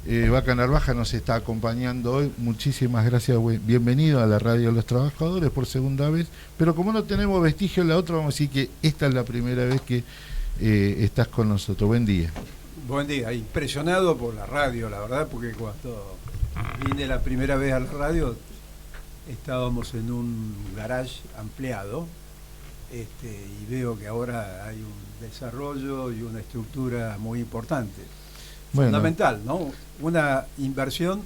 Vaca Narvaja nos está acompañando hoy. Muchísimas gracias, bienvenido a la Radio de los Trabajadores por segunda vez. Pero como no tenemos vestigio en la otra, vamos a decir que esta es la primera vez que estás con nosotros. Buen día. Buen día, impresionado por la radio, la verdad, porque cuando vine la primera vez a la radio estábamos en un garage ampliado, y veo que ahora hay un desarrollo y una estructura muy importante. Bueno, fundamental, ¿no? Una inversión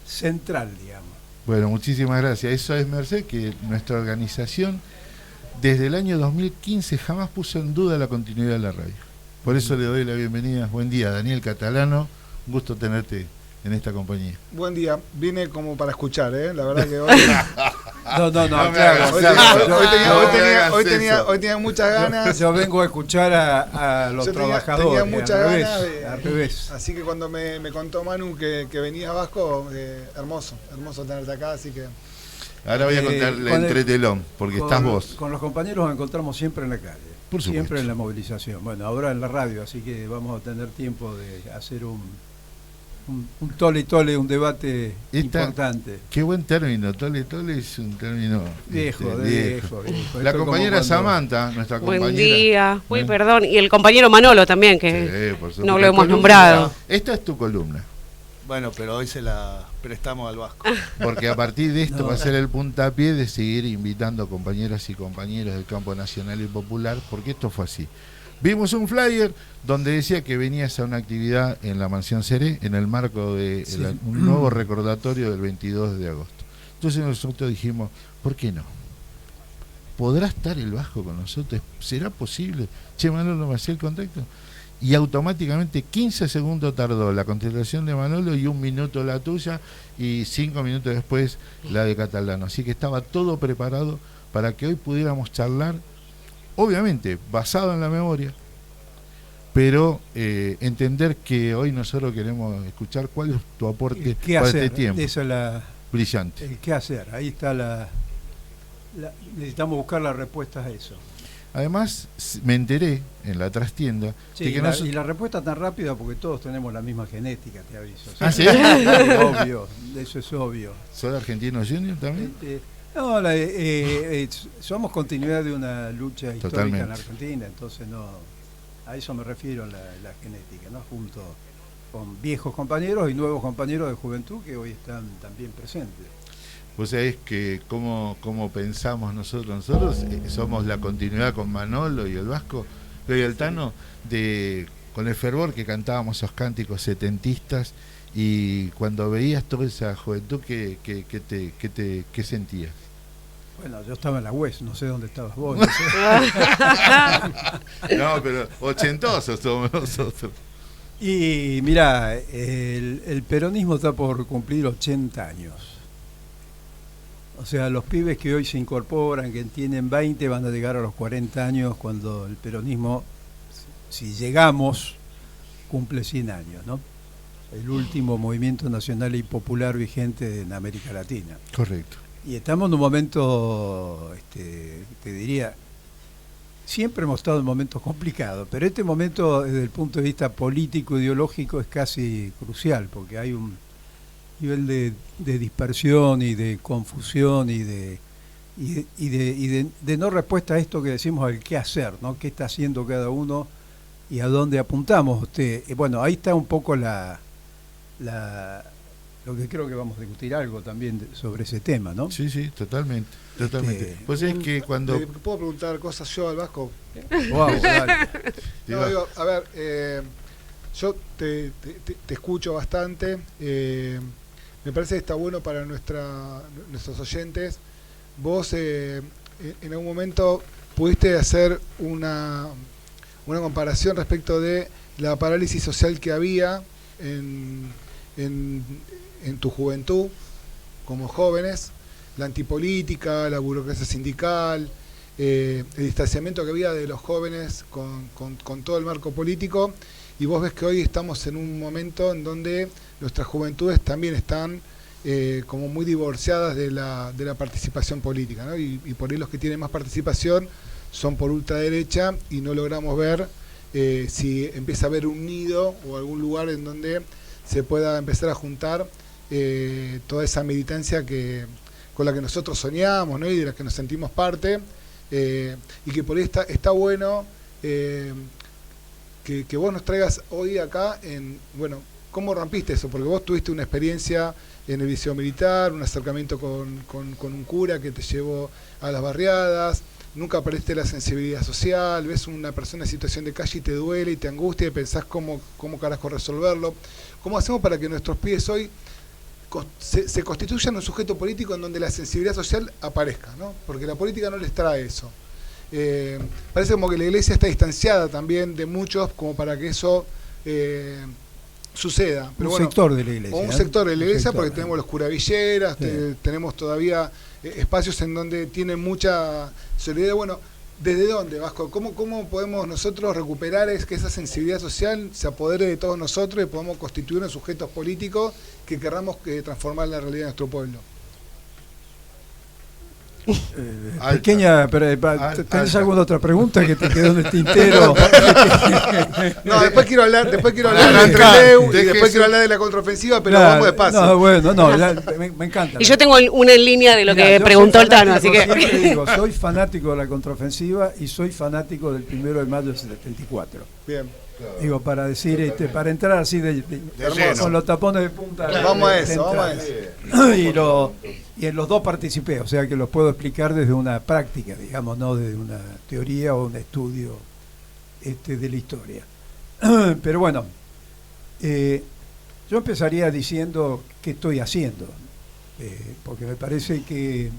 central, digamos. Bueno, muchísimas gracias. Eso es merced que nuestra organización desde el año 2015 jamás puso en duda la continuidad de la radio. Por eso le doy la bienvenida. Buen día, Daniel Catalano. Un gusto tenerte en esta compañía. Buen día. Vine como para escuchar, ¿eh? La verdad que hoy... Hoy tenía muchas ganas. Yo vengo a escuchar a los trabajadores. Tenía muchas ganas. Al revés. Así que cuando me contó Manu que venía a Vasco, hermoso tenerte acá, así que... Ahora voy a contar el entretelón, porque estás vos. Con los compañeros nos encontramos siempre en la calle. Por supuesto. Siempre en la movilización. Bueno, ahora en la radio, así que vamos a tener tiempo de hacer un tole, un debate importante. Qué buen término, tole es un término viejo. La compañera Samantha, nuestra compañera. Buen día. Uy, perdón. Y el compañero Manolo también, que no lo hemos nombrado. Esta es tu columna. Bueno, pero hoy se la prestamos al Vasco. Porque a partir de esto va a ser el puntapié de seguir invitando compañeras y compañeros del campo nacional y popular, porque esto fue así. Vimos un flyer donde decía que venías a una actividad en la Mansión Seré en el marco de un nuevo recordatorio del 22 de agosto. Entonces nosotros dijimos, ¿por qué no? ¿Podrá estar el Vasco con nosotros? ¿Será posible? Che, Manolo, ¿me hacía el contacto? Y automáticamente 15 segundos tardó la contestación de Manolo y 1 minuto la tuya y 5 minutos después la de Catalano. Así que estaba todo preparado para que hoy pudiéramos charlar, obviamente basado en la memoria, pero entender que hoy nosotros queremos escuchar cuál es tu aporte para este tiempo. Esa es la brillante. El qué hacer, ahí está necesitamos buscar las respuestas a eso. Además, me enteré en la trastienda de que y la respuesta tan rápida porque todos tenemos la misma genética, te aviso. ¿Ah, sí? Obvio, eso es obvio. ¿Sos argentino junior también? No, somos continuidad de una lucha histórica. Totalmente. En Argentina, entonces a eso me refiero en la genética, ¿no? Junto con viejos compañeros y nuevos compañeros de juventud que hoy están también presentes. Vos sabés que cómo pensamos nosotros somos la continuidad con Manolo y el Vasco, y el Tano, con el fervor que cantábamos esos cánticos setentistas, y cuando veías toda esa juventud, ¿qué sentías? Bueno, yo estaba en la UES, no sé dónde estabas vos. No, pero ochentosos somos nosotros. Y mirá, el peronismo está por cumplir 80 años. O sea, los pibes que hoy se incorporan, que tienen 20, van a llegar a los 40 años cuando el peronismo, si llegamos, cumple 100 años, ¿no? El último movimiento nacional y popular vigente en América Latina. Correcto. Y estamos en un momento, te diría, siempre hemos estado en momentos complicados, pero este momento desde el punto de vista político, ideológico, es casi crucial, porque hay un nivel de dispersión y de confusión y de no respuesta a esto que decimos al qué hacer, ¿no? ¿Qué está haciendo cada uno y a dónde apuntamos? Bueno, ahí está un poco lo que creo que vamos a discutir algo también sobre ese tema, ¿no? Sí, totalmente. Pues es que cuando... ¿Puedo preguntar cosas yo al Vasco? Wow, dale. No, digo, a ver, yo te escucho bastante, me parece que está bueno para nuestros oyentes. Vos en algún momento pudiste hacer una comparación respecto de la parálisis social que había en tu juventud, como jóvenes, la antipolítica, la burocracia sindical, el distanciamiento que había de los jóvenes con todo el marco político, y vos ves que hoy estamos en un momento en donde nuestras juventudes también están como muy divorciadas de la participación política, ¿no? Y por ahí los que tienen más participación son por ultraderecha y no logramos ver si empieza a haber un nido o algún lugar en donde se pueda empezar a juntar toda esa militancia con la que nosotros soñamos, ¿no? Y de la que nos sentimos parte, y que por ahí está bueno que vos nos traigas hoy acá bueno, ¿cómo rompiste eso? Porque vos tuviste una experiencia en el liceo militar, un acercamiento con un cura que te llevó a las barriadas, nunca perdiste la sensibilidad social, ves una persona en situación de calle y te duele y te angustia y pensás cómo carajo resolverlo. ¿Cómo hacemos para que nuestros pibes hoy se constituyan un sujeto político en donde la sensibilidad social aparezca, ¿no? Porque la política no les trae eso. Parece como que la iglesia está distanciada también de muchos como para que eso suceda. Pero un sector de la iglesia. O un sector de la iglesia, porque tenemos los curavilleras, tenemos todavía espacios en donde tienen mucha solidaridad. Bueno, ¿desde dónde, Vasco? ¿Cómo podemos nosotros recuperar que esa sensibilidad social se apodere de todos nosotros y podamos constituir sujetos políticos que querramos transformar la realidad de nuestro pueblo? Pequeña, pero ¿tenés alguna otra pregunta que te quedó en el tintero? No, después quiero hablar de Trelew y después quiero hablar de la contraofensiva, pero vamos despacio. No, bueno, me encanta. Y yo tengo una en línea de lo que preguntó el Tano, así que... Digo, soy fanático de la contraofensiva y soy fanático del 1 de mayo del 74. Bien. Digo, para decir, para entrar así con los tapones de punta. Vamos a eso. Y en los dos participé, o sea que los puedo explicar desde una práctica, digamos, no desde una teoría o un estudio de la historia. Pero bueno, yo empezaría diciendo qué estoy haciendo, porque me parece que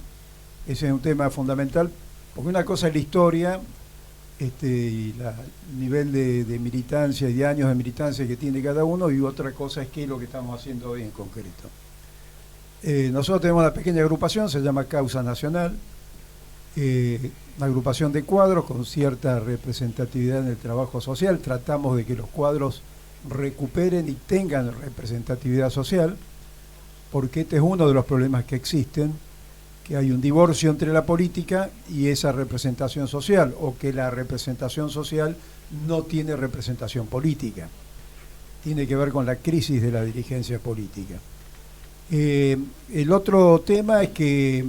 ese es un tema fundamental, porque una cosa es la historia y el nivel de militancia y de años de militancia que tiene cada uno, y otra cosa es qué es lo que estamos haciendo hoy en concreto. Nosotros tenemos una pequeña agrupación, se llama Causa Nacional, una agrupación de cuadros con cierta representatividad en el trabajo social. Tratamos de que los cuadros recuperen y tengan representatividad social, porque este es uno de los problemas que existen, que hay un divorcio entre la política y esa representación social, o que la representación social no tiene representación política. Tiene que ver con la crisis de la dirigencia política. El otro tema es que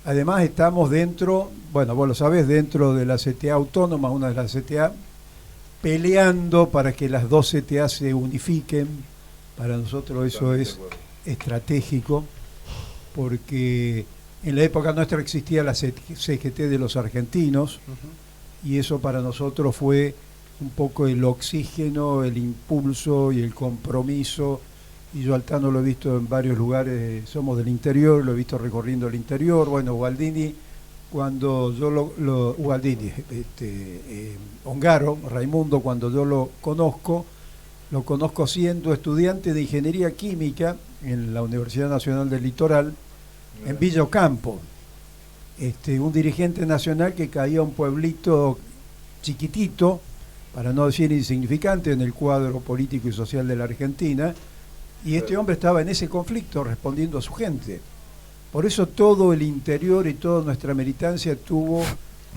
además estamos dentro, bueno, vos lo sabés, dentro de la CTA autónoma, una de las CTA, peleando para que las dos CTA se unifiquen. Para nosotros eso es estratégico, porque en la época nuestra existía la CGT de los argentinos, y eso para nosotros fue un poco el oxígeno, el impulso y el compromiso. Y yo al Tano lo he visto en varios lugares, somos del interior, lo he visto recorriendo el interior. Bueno, Gualdini, cuando yo Ongaro, Raimundo, cuando yo lo conozco siendo estudiante de Ingeniería Química en la Universidad Nacional del Litoral, en Villa Ocampo. Un dirigente nacional que caía a un pueblito chiquitito, para no decir insignificante, en el cuadro político y social de la Argentina. Y este hombre estaba en ese conflicto respondiendo a su gente. Por eso todo el interior y toda nuestra militancia tuvo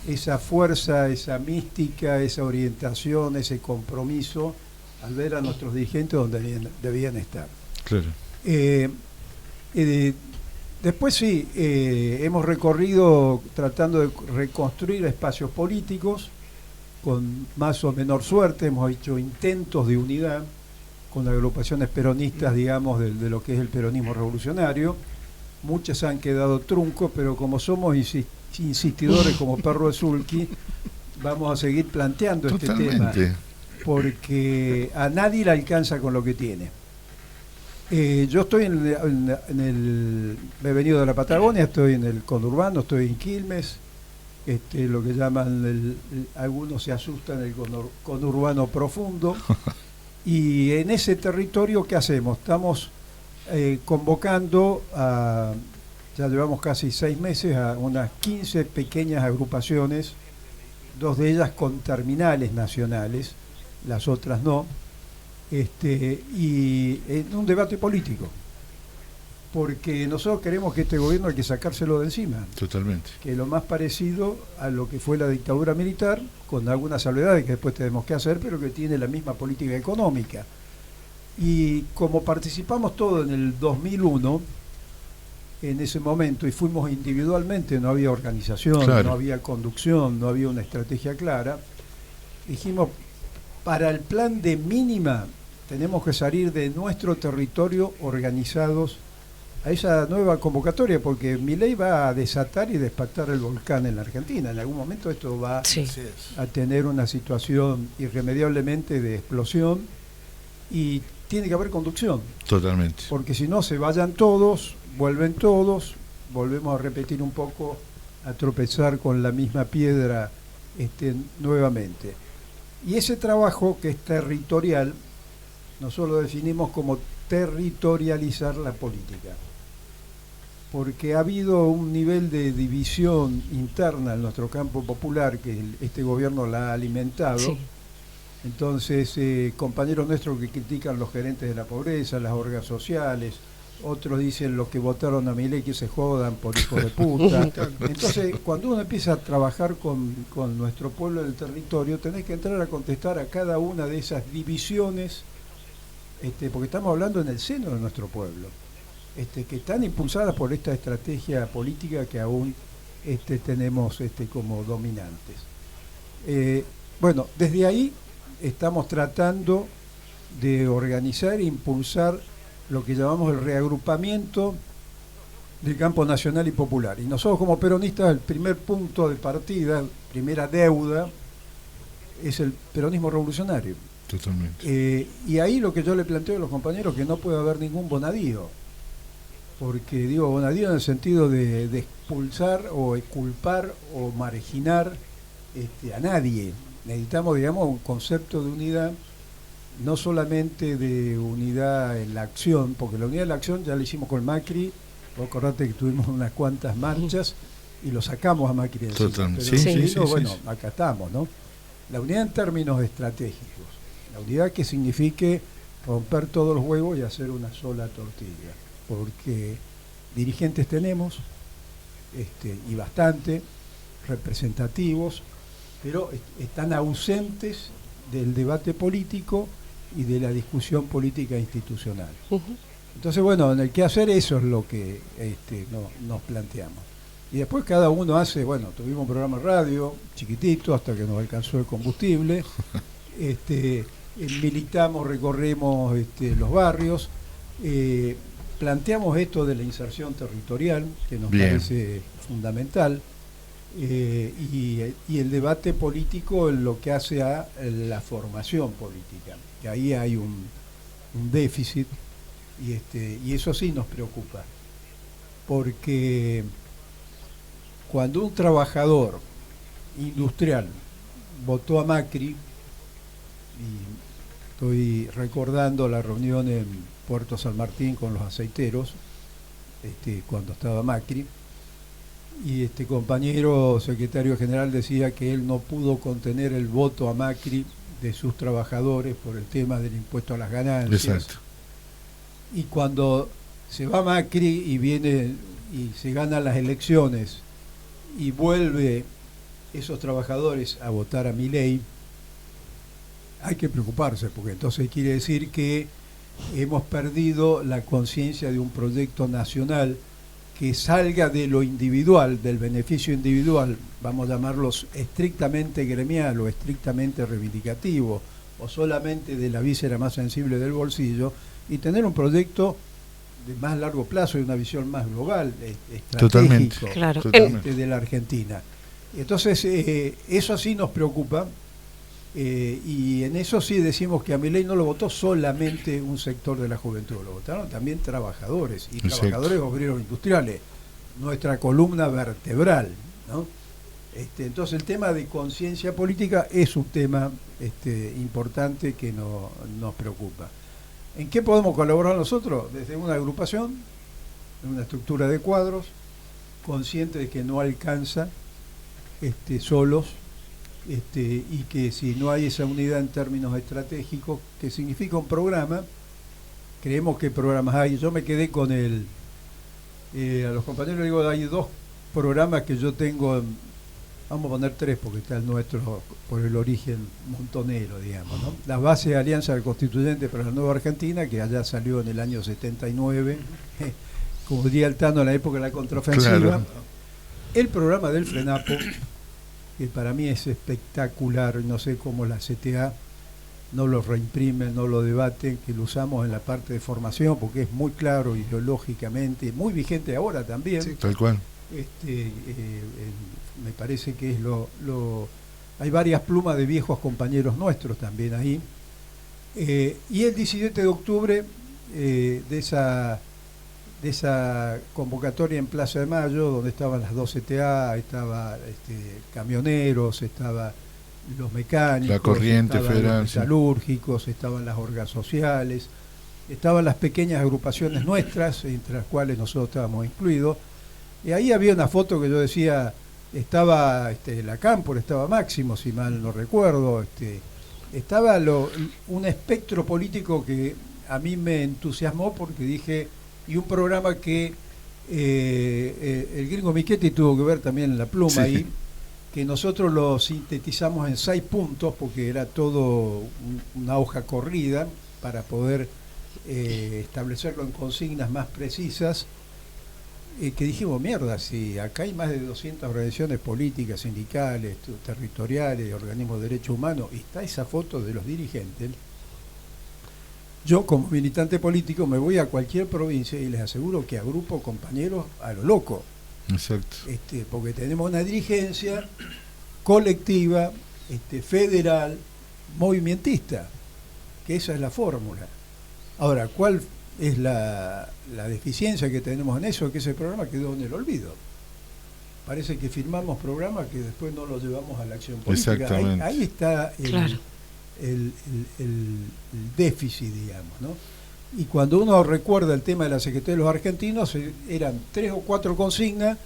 esa fuerza, esa mística, esa orientación, ese compromiso al ver a nuestros dirigentes donde debían estar. Claro. Después sí, hemos recorrido tratando de reconstruir espacios políticos con más o menor suerte. Hemos hecho intentos de unidad con agrupaciones peronistas, digamos, de lo que es el peronismo revolucionario. Muchas han quedado trunco, pero como somos insistidores como perro de sulky, vamos a seguir planteando Totalmente. este tema, porque a nadie le alcanza con lo que tiene. Yo estoy me he venido de la Patagonia, estoy en el conurbano, estoy en Quilmes, lo que llaman, algunos se asustan, el conurbano profundo. Y en ese territorio, ¿qué hacemos? Estamos convocando ya llevamos casi 6 meses, a unas 15 pequeñas agrupaciones, 2 de ellas con terminales nacionales, las otras no, y en un debate político. Porque nosotros queremos que este gobierno hay que sacárselo de encima. Totalmente. Que lo más parecido a lo que fue la dictadura militar, con algunas salvedades que después tenemos que hacer, pero que tiene la misma política económica. Y como participamos todos en el 2001, en ese momento, y fuimos individualmente, no había organización, claro, no había conducción, no había una estrategia clara, dijimos, para el plan de mínima tenemos que salir de nuestro territorio organizados a esa nueva convocatoria, porque Milei va a desatar y despertar el volcán en la Argentina. En algún momento esto va a tener una situación irremediablemente de explosión y tiene que haber conducción. Totalmente. Porque si no, se vayan todos, vuelven todos, volvemos a repetir un poco, a tropezar con la misma piedra nuevamente. Y ese trabajo que es territorial, nosotros lo definimos como territorializar la política. Porque ha habido un nivel de división interna en nuestro campo popular que este gobierno la ha alimentado. Sí. Entonces, compañeros nuestros que critican los gerentes de la pobreza, las orgas sociales, otros dicen los que votaron a Milei que se jodan por hijos de puta. Entonces, cuando uno empieza a trabajar con nuestro pueblo del territorio, tenés que entrar a contestar a cada una de esas divisiones, porque estamos hablando en el seno de nuestro pueblo, que están impulsadas por esta estrategia política que aún tenemos como dominantes. Bueno, desde ahí estamos tratando de organizar e impulsar lo que llamamos el reagrupamiento del campo nacional y popular. Y nosotros como peronistas, el primer punto de partida, primera deuda, es el peronismo revolucionario. Totalmente. Y ahí lo que yo le planteo a los compañeros, que no puede haber ningún bonadío, porque digo bonadío en el sentido de expulsar o culpar o marginar a nadie. Necesitamos, digamos, un concepto de unidad, no solamente de unidad en la acción, porque la unidad en la acción ya la hicimos con Macri. Vos acordate que tuvimos unas cuantas marchas y lo sacamos a Macri de encima. Pero bueno, acá estamos, ¿no? La unidad en términos estratégicos, la unidad que signifique romper todos los huevos y hacer una sola tortilla, porque dirigentes tenemos, y bastante representativos, pero están ausentes del debate político y de la discusión política institucional. Entonces, bueno, en el que hacer eso es lo que nos planteamos. Y después cada uno hace, bueno, tuvimos un programa de radio chiquitito hasta que nos alcanzó el combustible, militamos, recorremos los barrios, planteamos esto de la inserción territorial, que nos parece fundamental, y el debate político en lo que hace a la formación política, que ahí hay un déficit, y eso sí nos preocupa, porque cuando un trabajador industrial votó a Macri, y estoy recordando la reunión en Puerto San Martín con los aceiteros, cuando estaba Macri, y este compañero secretario general decía que él no pudo contener el voto a Macri de sus trabajadores por el tema del impuesto a las ganancias. Exacto. Y cuando se va Macri y viene y se ganan las elecciones y vuelve esos trabajadores a votar a Milei, hay que preocuparse, porque entonces quiere decir que hemos perdido la conciencia de un proyecto nacional que salga de lo individual, del beneficio individual, vamos a llamarlo estrictamente gremial o estrictamente reivindicativo, o solamente de la víscera más sensible del bolsillo, y tener un proyecto de más largo plazo y una visión más global, estratégico, claro, de la Argentina. Entonces, eso sí nos preocupa, y en eso sí decimos que a Milei no lo votó solamente un sector de la juventud, lo votaron también trabajadores, y trabajadores obreros industriales, nuestra columna vertebral, ¿no? Entonces el tema de conciencia política es un tema importante que nos preocupa. ¿En qué podemos colaborar nosotros? Desde una agrupación, en una estructura de cuadros, consciente de que no alcanza solos, y que si no hay esa unidad en términos estratégicos, que significa un programa, creemos que programas hay. Yo me quedé con a los compañeros les digo, hay dos programas que yo tengo vamos a poner 3 porque está el nuestro por el origen montonero, digamos, ¿no? La base de Alianza Constituyente para la Nueva Argentina, que allá salió en el año 79, como diría el Tano, en la época de la contraofensiva. Claro. El programa del FRENAPO, que para mí es espectacular, no sé cómo la CTA no lo reimprimen, no lo debaten, que lo usamos en la parte de formación, porque es muy claro ideológicamente, muy vigente ahora también. Sí, tal cual. Me parece que es hay varias plumas de viejos compañeros nuestros también ahí. Y el 17 de octubre de esa convocatoria en Plaza de Mayo, donde estaban las 2 CTA, estaba camioneros, estaba los mecánicos, la corriente estaban federal, los metalúrgicos, estaban las orgas sociales, estaban las pequeñas agrupaciones nuestras, entre las cuales nosotros estábamos incluidos. Y ahí había una foto que yo decía, estaba la Cámpora, estaba Máximo, si mal no recuerdo, estaba un espectro político que a mí me entusiasmó porque dije, y un programa que el gringo Michetti tuvo que ver también en la pluma, sí, ahí, que nosotros lo sintetizamos en 6 puntos porque era todo una hoja corrida para poder establecerlo en consignas más precisas. Que dijimos, mierda, si acá hay más de 200 organizaciones políticas, sindicales, territoriales, organismos de derechos humanos, y está esa foto de los dirigentes, yo como militante político me voy a cualquier provincia y les aseguro que agrupo compañeros a lo loco. Exacto. Porque tenemos una dirigencia colectiva, federal, movimentista, que esa es la fórmula. Ahora, ¿cuál es la deficiencia que tenemos en eso? Que ese programa quedó en el olvido. Parece que firmamos programas que después no los llevamos a la acción política. Exactamente. Ahí está Claro. el déficit, digamos, ¿no? Y cuando uno recuerda el tema de la Secretaría de los Argentinos, eran 3 o 4 consignas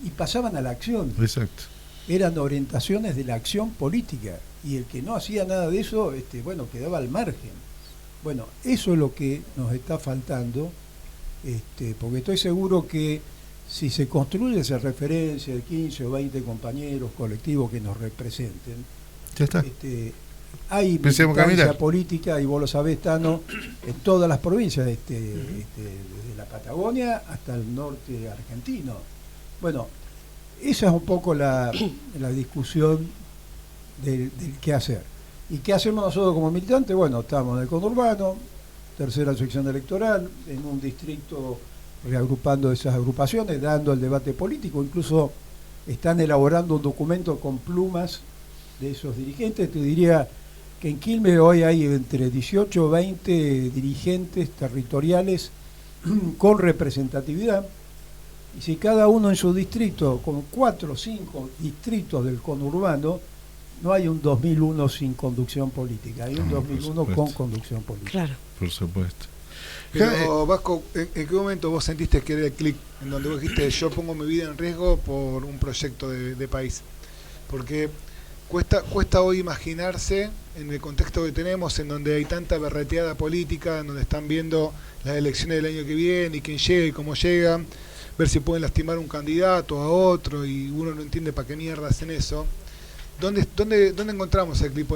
y pasaban a la acción. Exacto. Eran orientaciones de la acción política, y el que no hacía nada de eso, quedaba al margen. Bueno, eso es lo que nos está faltando, porque estoy seguro que si se construye esa referencia de 15 o 20 compañeros colectivos que nos representen, ya está. Hay militancia política, y vos lo sabés, Tano, en todas las provincias, desde la Patagonia hasta el norte argentino. Bueno, esa es un poco la discusión del qué hacer. ¿Y qué hacemos nosotros como militantes? Bueno, estamos en el conurbano, tercera sección electoral, en un distrito reagrupando esas agrupaciones, dando el debate político. Incluso están elaborando un documento con plumas de esos dirigentes. Te diría que en Quilmes hoy hay entre 18 o 20 dirigentes territoriales con representatividad, y si cada uno en su distrito, con 4 o 5 distritos del conurbano, no hay un 2001 sin conducción política, hay un 2001 con conducción política. Claro. Por supuesto. Pero Vasco, ¿en qué momento vos sentiste que era el clic en donde vos dijiste yo pongo mi vida en riesgo por un proyecto de país? Porque cuesta hoy imaginarse en el contexto que tenemos, en donde hay tanta berreteada política, en donde están viendo las elecciones del año que viene y quién llega y cómo llega, ver si pueden lastimar a un candidato a otro, y uno no entiende para qué mierda hacen eso. ¿Dónde encontramos el clip?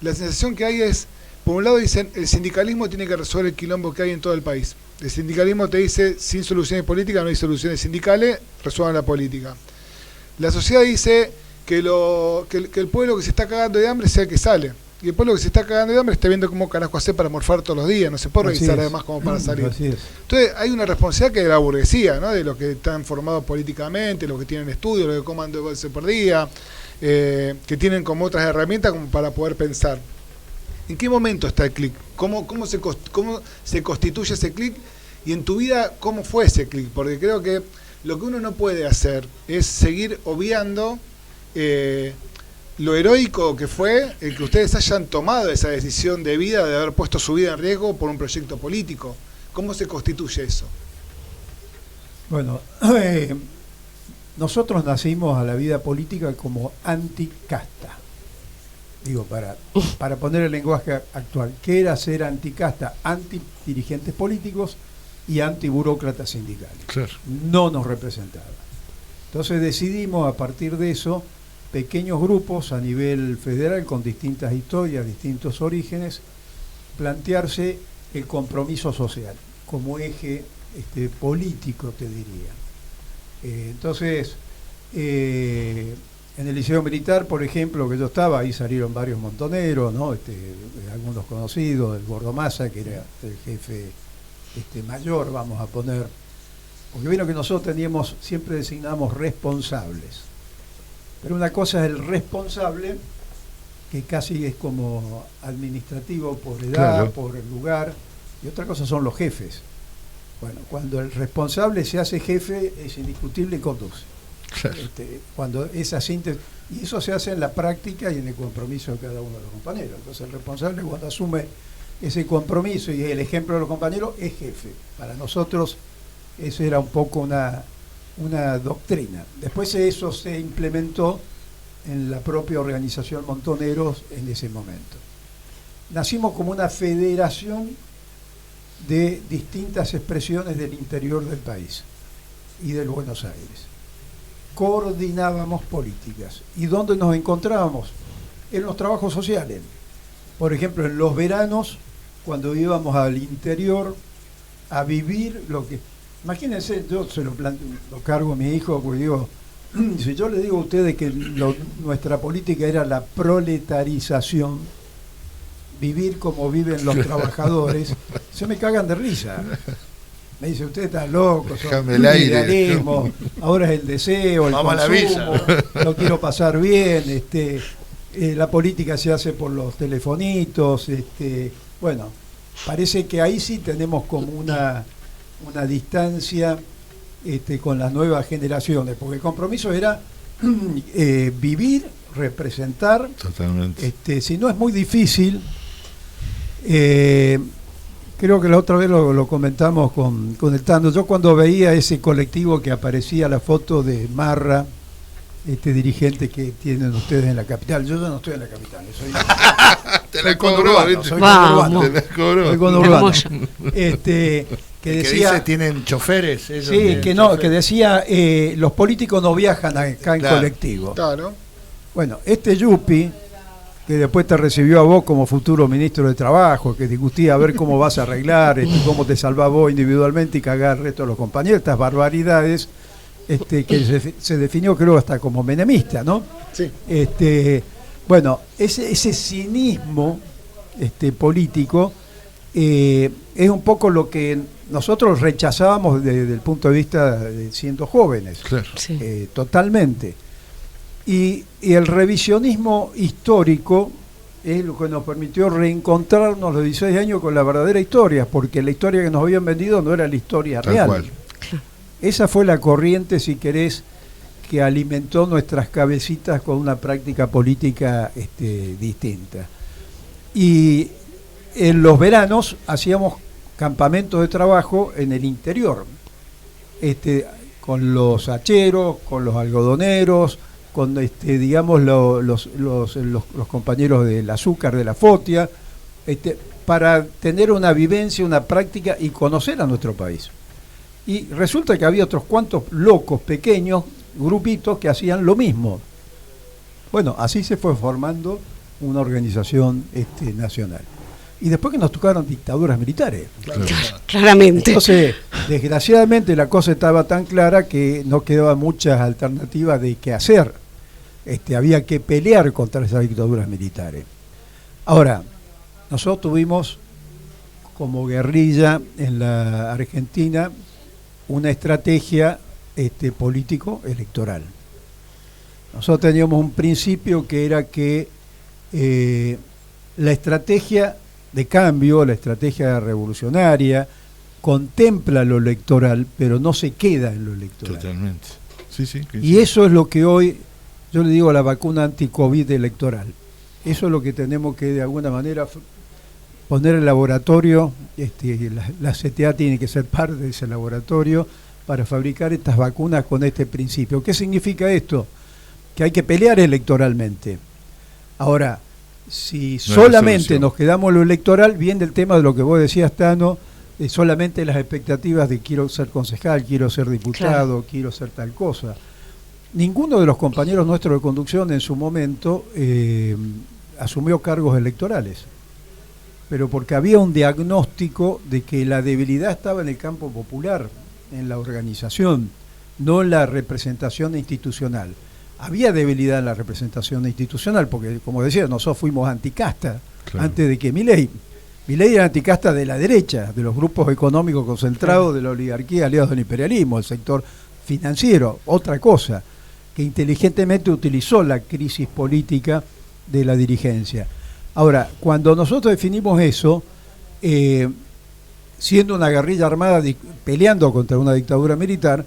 La sensación que hay es, por un lado dicen, el sindicalismo tiene que resolver el quilombo que hay en todo el país. El sindicalismo te dice, sin soluciones políticas no hay soluciones sindicales, resuelvan la política. La sociedad dice que el pueblo que se está cagando de hambre sea el que sale. Y el pueblo que se está cagando de hambre está viendo cómo carajo hacer para morfar todos los días, no se puede organizar además como para salir. Entonces hay una responsabilidad que es de la burguesía, ¿no? De los que están formados políticamente, los que tienen estudios, los que coman 2 veces por día, que tienen como otras herramientas como para poder pensar. ¿En qué momento está el clic? ¿Cómo se constituye ese clic? Y en tu vida, ¿cómo fue ese clic? Porque creo que lo que uno no puede hacer es seguir obviando lo heroico que fue el que ustedes hayan tomado esa decisión de vida, de haber puesto su vida en riesgo por un proyecto político. ¿Cómo se constituye eso? Bueno, nosotros nacimos a la vida política como anticasta. Digo, para poner el lenguaje actual, ¿qué era ser anticasta? Anti-dirigentes políticos y anti-burócratas sindicales. Claro. No nos representaba. Entonces decidimos, a partir de eso, pequeños grupos a nivel federal con distintas historias, distintos orígenes, plantearse el compromiso social como eje político, te diría. Entonces, en el Liceo Militar, por ejemplo, que yo estaba, ahí salieron varios montoneros, ¿no? Algunos conocidos, el Gordo Massa, que era el jefe mayor, vamos a poner, porque vieron que nosotros siempre designamos responsables, pero una cosa es el responsable, que casi es como administrativo por edad, claro, por el lugar, y otra cosa son los jefes. Bueno, cuando el responsable se hace jefe, es indiscutible y conduce. Claro. Cuando esa síntesis, y eso se hace en la práctica y en el compromiso de cada uno de los compañeros. Entonces el responsable, cuando asume ese compromiso y el ejemplo de los compañeros, es jefe. Para nosotros eso era un poco una doctrina. Después eso se implementó en la propia organización Montoneros en ese momento. Nacimos como una federación de distintas expresiones del interior del país y del Buenos Aires. Coordinábamos políticas. ¿Y dónde nos encontrábamos? En los trabajos sociales. Por ejemplo, en los veranos, cuando íbamos al interior a vivir lo que... Imagínense, yo se lo cargo a mi hijo, porque digo, si yo le digo a ustedes que nuestra política era la proletarización, vivir como viven los trabajadores, se me cagan de risa. Me dice, usted está loco, el idealismo, ahora es el deseo, el consumo, lo quiero pasar bien, la política se hace por los telefonitos, bueno, parece que ahí sí tenemos como una distancia con las nuevas generaciones, porque el compromiso era vivir, representar. Totalmente. Si no es muy difícil, creo que la otra vez lo comentamos con el Tando. Yo cuando veía ese colectivo que aparecía la foto de Marra, dirigente que tienen ustedes en la capital, yo no estoy en la capital, soy conurbano, soy conurbano. Que decía, dice, tienen choferes. Sí, que no, que decía, los políticos no viajan acá en colectivo. Claro. Bueno, Yupi, que después te recibió a vos como futuro ministro de Trabajo, que discutía a ver cómo vas a arreglar, cómo te salvás vos individualmente y cagás al resto de los compañeros, estas barbaridades, que se definió creo hasta como menemista, ¿no? Sí. Bueno, ese cinismo político es un poco lo que nosotros rechazábamos desde el punto de vista de siendo jóvenes, claro. Sí. Totalmente. Y el revisionismo histórico es lo que nos permitió reencontrarnos los 16 años con la verdadera historia, porque la historia que nos habían vendido no era la historia real. Tal cual. Esa fue la corriente, si querés, que alimentó nuestras cabecitas con una práctica política distinta. Y en los veranos hacíamos campamentos de trabajo en el interior, con los hacheros, con los algodoneros, con digamos los compañeros del azúcar, de la Fotia, para tener una vivencia, una práctica y conocer a nuestro país. Y resulta que había otros cuantos locos pequeños, grupitos que hacían lo mismo. Bueno, así se fue formando una organización nacional. Y después que nos tocaron dictaduras militares. Claro. Claramente. Entonces, desgraciadamente la cosa estaba tan clara que no quedaban muchas alternativas de qué hacer. Había que pelear contra esas dictaduras militares. Ahora, nosotros tuvimos como guerrilla en la Argentina una estrategia político-electoral. Nosotros teníamos un principio que era que la estrategia de cambio, la estrategia revolucionaria, contempla lo electoral, pero no se queda en lo electoral. Totalmente. Sí, y eso es lo que hoy, yo le digo, la vacuna anti-COVID electoral. Eso es lo que tenemos que, de alguna manera, poner en el laboratorio. La CTA tiene que ser parte de ese laboratorio para fabricar estas vacunas con este principio. ¿Qué significa esto? Que hay que pelear electoralmente. Ahora, si solamente nos quedamos en lo electoral, viene el tema de lo que vos decías, Tano, solamente las expectativas de quiero ser concejal, quiero ser diputado, claro, quiero ser tal cosa. ninguno de los compañeros nuestros de conducción en su momento asumió cargos electorales, pero porque había un diagnóstico de que la debilidad estaba en el campo popular, en la organización, no en la representación institucional. Había debilidad en la representación institucional, porque, como decía, nosotros fuimos anticasta, claro, antes de que Milei era anticasta de la derecha, de los grupos económicos concentrados, de la oligarquía, aliados del imperialismo, el sector financiero, otra cosa, que inteligentemente utilizó la crisis política de la dirigencia. Ahora, cuando nosotros definimos eso, siendo una guerrilla armada peleando contra una dictadura militar,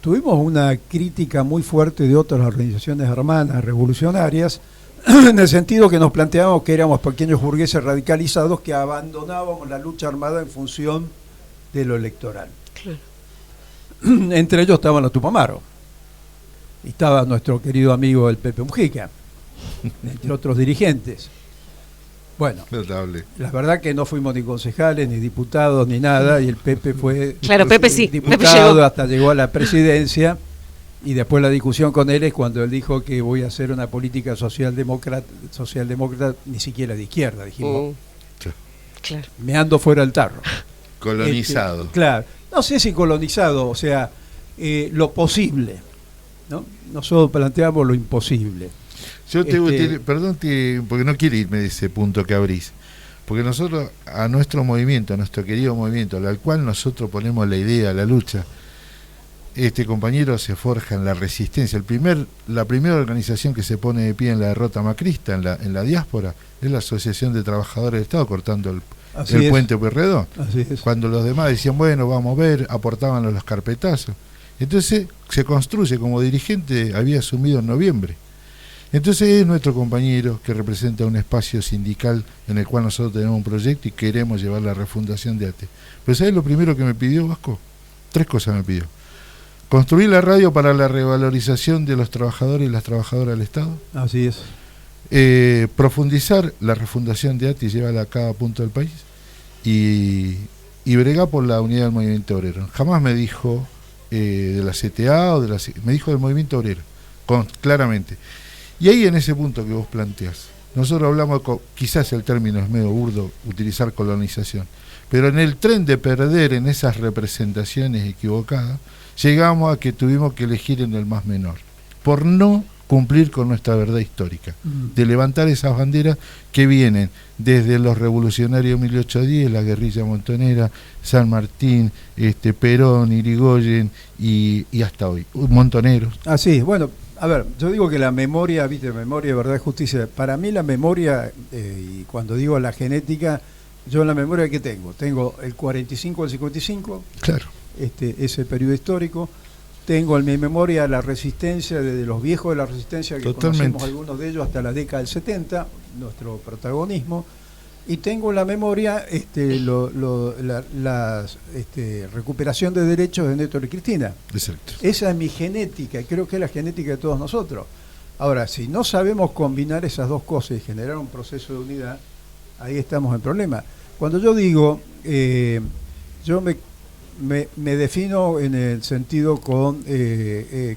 tuvimos una crítica muy fuerte de otras organizaciones hermanas revolucionarias, en el sentido que nos planteábamos que éramos pequeños burgueses radicalizados que abandonábamos la lucha armada en función de lo electoral. Claro. Entre ellos estaban los Tupamaros, y estaba nuestro querido amigo el Pepe Mujica, entre otros dirigentes. Bueno, notable. La verdad que no fuimos ni concejales, ni diputados, ni nada, y el Pepe fue Pepe sí, diputado, Pepe hasta llegó a la presidencia, y después la discusión con él es cuando él dijo que voy a hacer una política socialdemócrata, ni siquiera de izquierda, dijimos. Claro. Meando fuera del tarro. Colonizado. Claro, no sé si colonizado, o sea, lo posible, ¿no? Nosotros planteamos lo imposible. Yo perdón, porque no quiero irme de ese punto que abrís, porque nosotros, a nuestro movimiento, a nuestro querido movimiento, al cual nosotros ponemos la idea, la lucha, compañero, se forja en la resistencia. La primera organización que se pone de pie en la derrota macrista, en la diáspora, es la Asociación de Trabajadores del Estado, cortando el puente Pueyrredón. Cuando los demás decían, bueno, vamos a ver, aportaban los carpetazos. Entonces se construye, como dirigente había asumido en noviembre. Entonces es nuestro compañero que representa un espacio sindical en el cual nosotros tenemos un proyecto y queremos llevar la refundación de ATE. Pero ¿sabes lo primero que me pidió, Vasco? 3 cosas me pidió. Construir la radio para la revalorización de los trabajadores y las trabajadoras del Estado. Así es. Profundizar la refundación de ATE y llevarla a cada punto del país. Y bregar por la unidad del movimiento obrero. Jamás me dijo de la CTA o me dijo del movimiento obrero, claramente. Y ahí en ese punto que vos planteás, nosotros hablamos, quizás el término es medio burdo, utilizar colonización, pero en el tren de perder en esas representaciones equivocadas, llegamos a que tuvimos que elegir en el más menor, por no cumplir con nuestra verdad histórica, de levantar esas banderas que vienen desde los revolucionarios 1810, la guerrilla montonera, San Martín, Perón, Irigoyen y hasta hoy, montoneros. Así, bueno. A ver, yo digo que la memoria, memoria, verdad y justicia. Para mí la memoria, y cuando digo la genética, yo la memoria que tengo el 45 al 55, claro, ese periodo histórico. Tengo en mi memoria la resistencia, desde los viejos de la resistencia, que totalmente conocemos algunos de ellos, hasta la década del 70, nuestro protagonismo. Y tengo en la memoria la recuperación de derechos de Néstor y Cristina. Exacto. Esa es mi genética, creo que es la genética de todos nosotros. Ahora, si no sabemos combinar esas dos cosas y generar un proceso de unidad, ahí estamos en problema. Cuando yo digo, yo me defino en el sentido con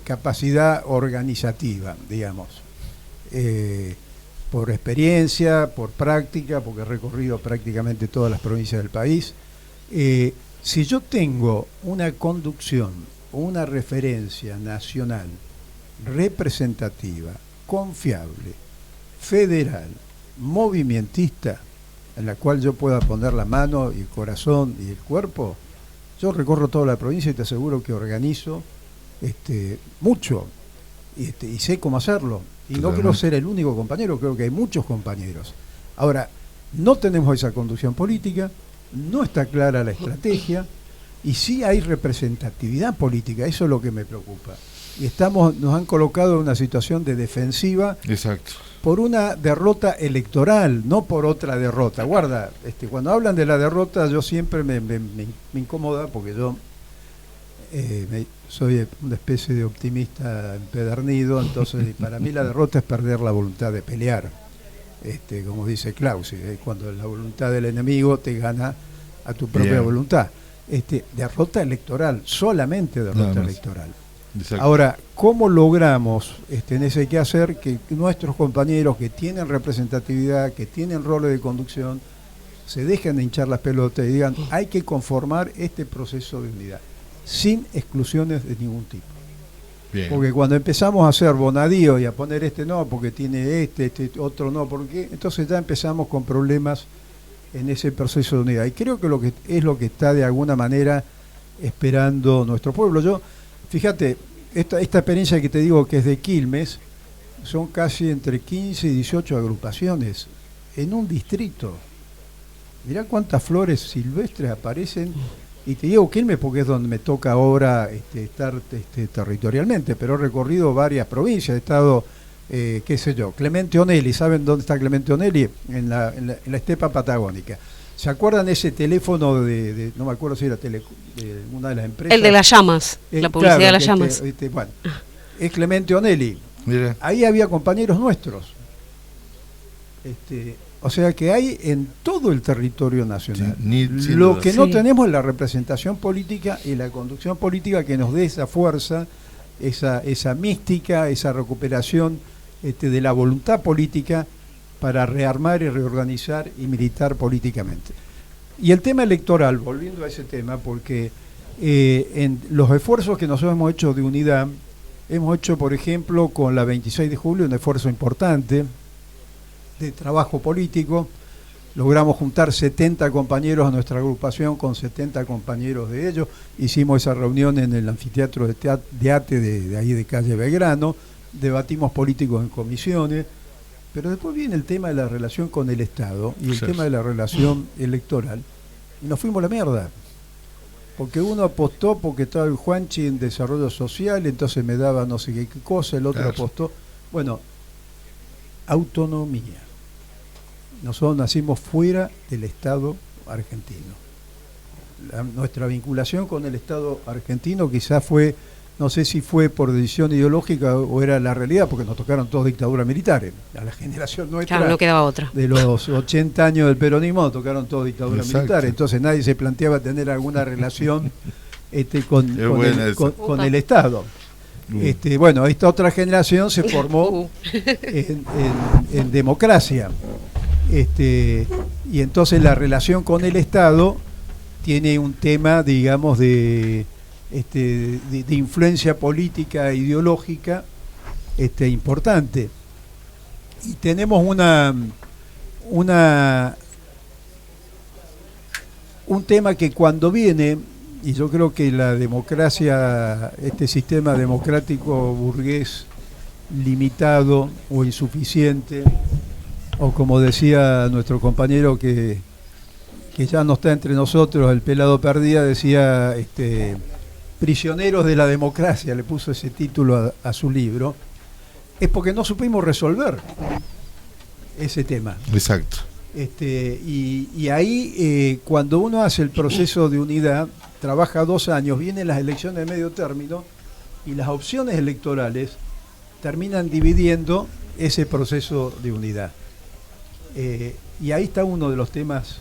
capacidad organizativa, digamos. Por experiencia, por práctica, porque he recorrido prácticamente todas las provincias del país. Si yo tengo una conducción, una referencia nacional, representativa, confiable, federal, movimentista, en la cual yo pueda poner la mano y el corazón y el cuerpo, yo recorro toda la provincia y te aseguro que organizo mucho y sé cómo hacerlo. Y no quiero ser el único compañero, creo que hay muchos compañeros. Ahora, no tenemos esa conducción política, no está clara la estrategia, y sí hay representatividad política, eso es lo que me preocupa. Y nos han colocado en una situación de defensiva. Exacto. Por una derrota electoral, no por otra derrota. Guarda, cuando hablan de la derrota, yo siempre me incomoda, porque yo soy una especie de optimista empedernido, entonces para mí la derrota es perder la voluntad de pelear, como dice Clausewitz, cuando la voluntad del enemigo te gana a tu propia voluntad. Derrota electoral, solamente derrota electoral. Exacto. Ahora, ¿cómo logramos en ese quehacer que nuestros compañeros que tienen representatividad, que tienen roles de conducción, se dejen de hinchar las pelotas y digan, hay que conformar este proceso de unidad, sin exclusiones de ningún tipo? Bien. Porque cuando empezamos a hacer bonadío y a poner este no, porque tiene este otro no, porque entonces ya empezamos con problemas en ese proceso de unidad. Y creo que es lo que está de alguna manera esperando nuestro pueblo. Yo, fíjate, esta experiencia que te digo que es de Quilmes, son casi entre 15 y 18 agrupaciones en un distrito. Mirá cuántas flores silvestres aparecen. Y te digo Quilmes porque es donde me toca ahora estar territorialmente, pero he recorrido varias provincias, he estado, qué sé yo, Clemente Onelli. ¿Saben dónde está Clemente Onelli? En la estepa patagónica. ¿Se acuerdan ese teléfono no me acuerdo si era de una de las empresas? El de las llamas, la publicidad claro, de las llamas. Bueno, es Clemente Onelli. Mira. Ahí había compañeros nuestros. O sea que hay en todo el territorio nacional. Sin Lo duda. que no Sí. tenemos es la representación política y la conducción política que nos dé esa fuerza, esa mística, esa recuperación de la voluntad política para rearmar y reorganizar y militar políticamente. Y el tema electoral, volviendo a ese tema, porque en los esfuerzos que nosotros hemos hecho de unidad, hemos hecho, por ejemplo, con la 26 de julio un esfuerzo importante de trabajo político. Logramos juntar 70 compañeros a nuestra agrupación con 70 compañeros de ellos. Hicimos esa reunión en el anfiteatro de Ate de ahí de calle Belgrano. Debatimos políticos en comisiones. Pero después viene el tema de la relación con el Estado y el tema de la relación electoral. Y nos fuimos a la mierda. Porque uno apostó porque estaba el Juanchi en desarrollo social, entonces me daba no sé qué cosa, el otro apostó. Bueno, autonomía. Nosotros nacimos fuera del Estado argentino. Nuestra vinculación con el Estado argentino quizás fue, no sé si fue por decisión ideológica o era la realidad, porque nos tocaron todas dictaduras militares. A la generación nuestra, Claro, no quedaba otra. de los 80 años del peronismo, nos tocaron todas dictaduras Exacto. militares. Entonces nadie se planteaba tener alguna relación con el Estado. Bueno, esta otra generación se formó en democracia. Y entonces la relación con el Estado tiene un tema, digamos, de influencia política e ideológica importante. Y tenemos un tema que cuando viene, y yo creo que la democracia, este sistema democrático burgués limitado o insuficiente, o como decía nuestro compañero que ya no está entre nosotros, el pelado Perdía, decía prisioneros de la democracia, le puso ese título a su libro, es porque no supimos resolver ese tema. Exacto. Y ahí cuando uno hace el proceso de unidad, trabaja 2 años, vienen las elecciones de medio término y las opciones electorales terminan dividiendo ese proceso de unidad. Y ahí está uno de los temas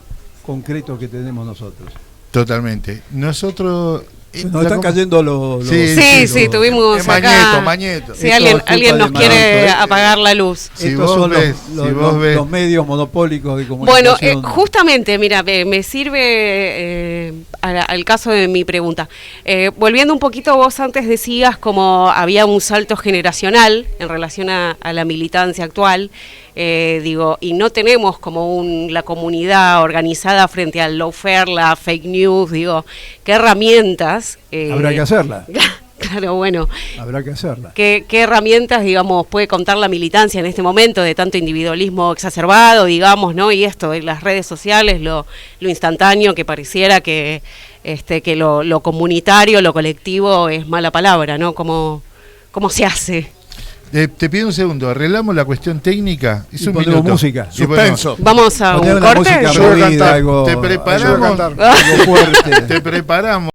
concretos que tenemos nosotros. Totalmente. Nosotros... Nos están cayendo los... Sí, tuvimos acá... Mañeto. Si alguien nos quiere apagar la luz. Si Estos vos son ves, los medios monopólicos de Bueno, comunicación. justamente, mira, me sirve al caso de mi pregunta. Volviendo un poquito, vos antes decías como había un salto generacional en relación a la militancia actual, y no tenemos como la comunidad organizada frente al lawfare, la fake news, ¿qué herramientas? Habrá que hacerla. Claro, bueno. Habrá que hacerla. ¿Qué herramientas, digamos, puede contar la militancia en este momento de tanto individualismo exacerbado, digamos, ¿no? Y esto, en las redes sociales, lo instantáneo, que pareciera que lo comunitario, lo colectivo es mala palabra, ¿no? ¿Cómo se hace? Te pido un segundo, arreglamos la cuestión técnica. Es un ponemos minuto. música. Y bueno, Suspenso. Vamos a Ponemos un una corte. música Yo voy a movida, cantar. algo, Te preparamos. Ayuda a cantar. algo fuerte. Te preparamos.